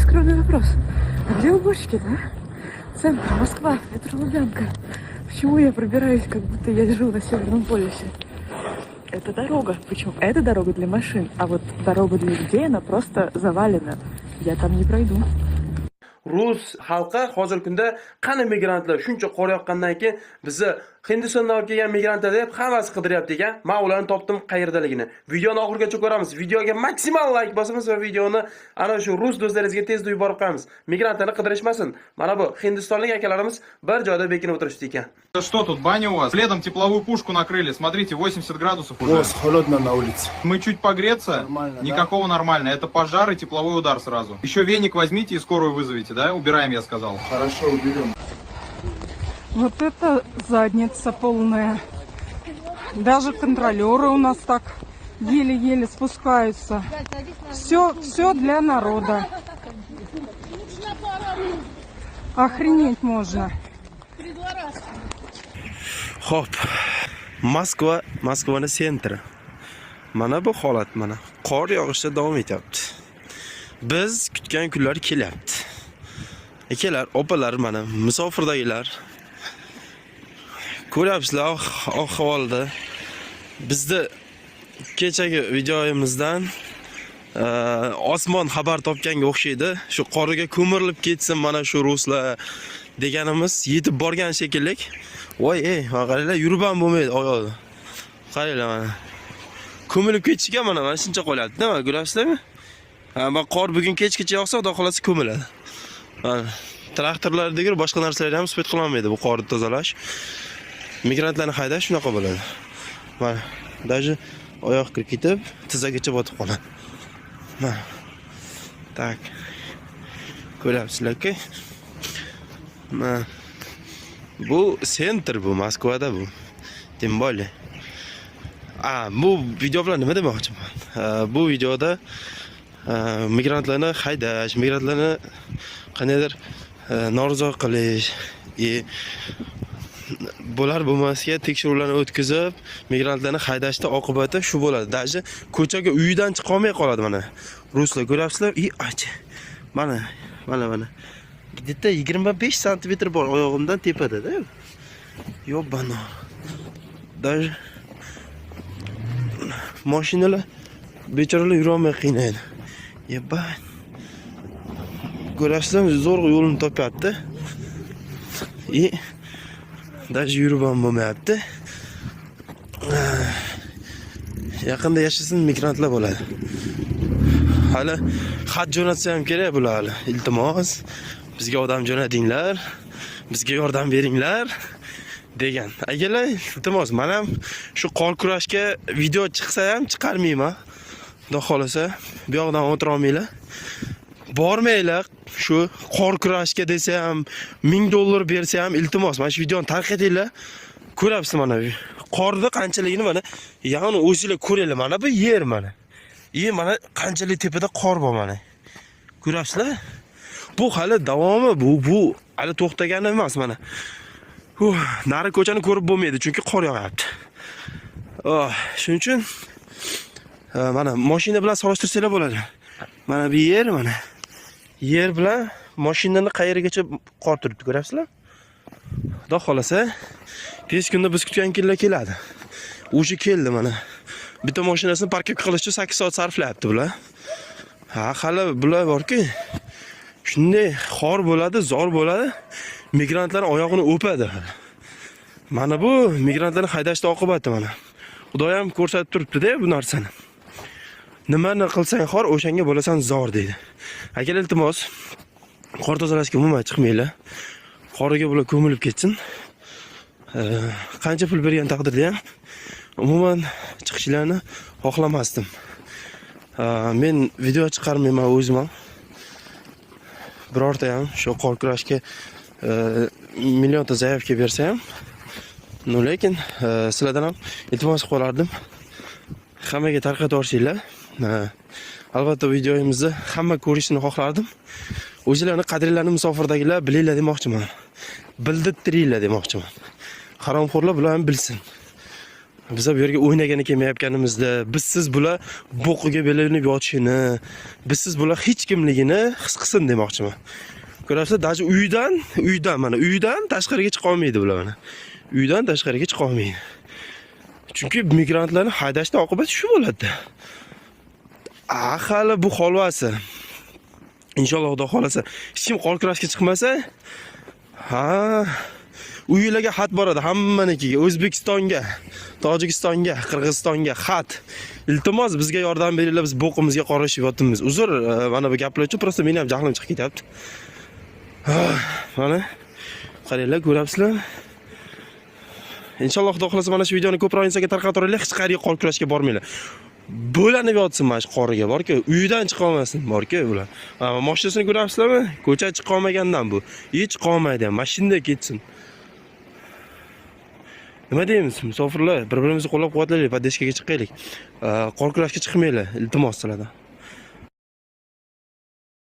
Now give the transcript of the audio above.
скромный вопрос. А где уборщики, да? Центр, Москва, метро Лубянка. Почему я пробираюсь, как будто я жил на Северном полюсе? Это дорога. Причем это дорога для машин. А вот дорога для людей, она просто завалена. Я там не пройду. Rus xalqi hozirgi kunda qani migrantlar shuncha qor yoqqandan keyin bizni Hindistondan olib kelgan migrantlar deb hammasi qidiryapti ekan. Men ularni topdim qayerdaligini. Videoni oxirigacha ko'ramiz. Videoga maksimal like bosamiz va videoni ana shu rus do'stlaringizga tezda yuborib qo'yamiz. Migrantlarni qidirishmasin. Mana bu hindistonlik akalarimiz bir joyda bekinib o'tirishdi ekan. Что тут, баня у вас? Следом тепловую пушку накрыли. Смотрите, 80 градусов уже. Холодно на улице. Мы чуть погреться. Нормально, Никакого нормально. Это пожар и тепловой удар сразу. Еще веник возьмите и скорую вызовите, да? Убираем, я сказал. Хорошо, уберем. Вот это задница полная. Даже контролеры у нас так еле-еле спускаются. Все для народа. Охренеть можно. Xo'p. Moskvaning sentri. Mana bu holat mana. Qor yog'ishda davom etyapti. Biz kutgan kunlar kelyapti. Akalar, opalar mana musofirdagilar. Ko'ryapsizlar ahvolda. Bizda kechagi videoyimizdan osmon xabar topganga o'xshaydi. Shu qoriga ko'mirilib ketsin mana shu ruslar deganimiz yetib borgan shekilli. Voy, qaranglar, yurib ham bo'lmaydi oyoqda. Qaranglar mana. Ko'milib ketishiga mana shuncha qolyapti, nima ko'rasizlarmi? Men qor bugun kechgacha yog'sa, xudo xolasa ko'miladi. Mana traktorlardagi boshqa narsalar ham uspet qila olmaydi bu qorni tozalash. Migrantlarni haydash shunaqa bo'ladi. Mana, даже oyoq kirib ketib, tizzagacha botib qoladi. Mana. Tak. Ko'ryapsizlar-ku? Mana. Bu sentr bu, Moskvada bu. Tim bolli. Bu video bilan nima demoqchiman? Bu videoda migrantlarni haydash, migrantlarni qanaydir norozi qilish, bular bo'lmasiga tekshiruvlarni o'tkazib, migrantlarni haydashda oqibati shu bo'ladi. Даже ko'chaga uyidan chiqa olmay qoladi mana. Ruslar ko'ryapsizlar? Mana. Gidda 25 sm bor oyog'imdan tepada-da. Yo'bano. Даже mashinalar bechoralar yura olmay qiynaydi. Yebay. Ko'rasizlarmi, zo'rg'a yo'lini topyapti. Даже yurib ham bo'lmayapti. Yaqinda yashasin migrantlar bo'ladi. Hali xat jo'natsa ham kerak bular hali. Iltimos, bizga odam jo'natinglar, bizga yordam beringlar degan. Agalar, iltimos, men ham shu qor kurashga video chiqsa ham chiqarmayman. Xudo xolasa, bu yoqdan o'tira olmaylar. Bormaylar. Shu qor kurashga desa ham $1000 bersa ham iltimos, mana shu videoni tarqatinglar. Ko'ryapsiz mana bu. Qorni qanchaligini mana, ya'ni o'zingizlar ko'ringlar, mana bu yer mana. Mana qanchalik tepada qor bor mana. Ko'ryapsizlar? Bu hali davomi, bu hali to'xtagani emas mana. Nari ko'chani ko'rib bo'lmaydi, chunki qor yog'yapti. Shuning uchun mana mashina bilan solishtirsanglar bo'ladi. Mana bu yer mana. Yer bilan mashinani qayergacha qor turibdi, ko'ryapsizlar? Xudo xolasa, tez kunda biz kutgan kunlar keladi. O'sha keldi mana. Bitta mashinasini parkovka qilishga 8 soat sarflayapti bular. Hali bular borki, shunday xor bo'ladi, zor bo'ladi. Migrantlar oyog'ini o'padi. Mana bu migrantlarni haydashda oqibati mana. Xudo ham ko'rsatib turibdi-da bu narsani. Nimani qilsang xor, o'shanga bo'lasan zor deydi. Agar iltimos, qor tozalashga umuman chiqmanglar. Qoriga bular ko'milib ketsin. Qancha pul bergan taqdirda ham umuman chiqishlarni xohlamasdim. Men video chiqarmayman o'zim ham. Birorta ham shu qor kurashga millionta zaявка bersa ham, lekin sizlardan ham iltimos qilardim. Hammaga tarqatib yuborsanglar. Albatta videoyimizni hamma ko'rishini xohlardim. O'zingizlarning qadrlarini musofirdagilar bilinglar demoqchiman. Bildirtiringlar demoqchiman. Haromxo'rlar bular ham bilsin. Biz bu yerga o'ynagani kelmayotganimizda, bizsiz bular bo'qiga belanib yotishini, bizsiz bular hech kimligini his qilsin demoqchiman. Ko'rasiz, даже uydan mana uydan tashqariga chiqa olmaydi bular mana. Uydan tashqariga chiqa olmaydi. Chunki migrantlarni haydashda oqibati shu bo'ladi. Hali bu holvasi. Inshaalloh Xudo xolasa, hech kim qolkurashga chiqmasa, uylarga xat boradi hammanikiga, O'zbekistonga, Tojikistonga, Qirg'izistonga xat. Iltimos bizga yordam beringlar, biz bo'qimizga qarashib yotibmiz. Uzr, mana bu gaplar uchun prosta meni ham jahlim chiqib ketyapti. Mana qaranglar, ko'ryapsizlar? Inshaalloh Xudo xolasa mana shu videoni ko'proq insonga tarqatib hech qayerga qolkurashga bormanglar. Bo'lanib yotsin mana shu qoriga borki, uyidan chiqa olmasin borki ular. Mashinasini ko'ryapsizlarmi? Ko'cha chiqa olmagandan bu. Hech qolmaydi, mashinada ketsin. Nima deymiz? Musofirlar, bir-birimizni qo'llab-quvvatlaylik, poddeşkaga chiqaylik. Qolkurashga chiqmanglar, iltimos sizlardan.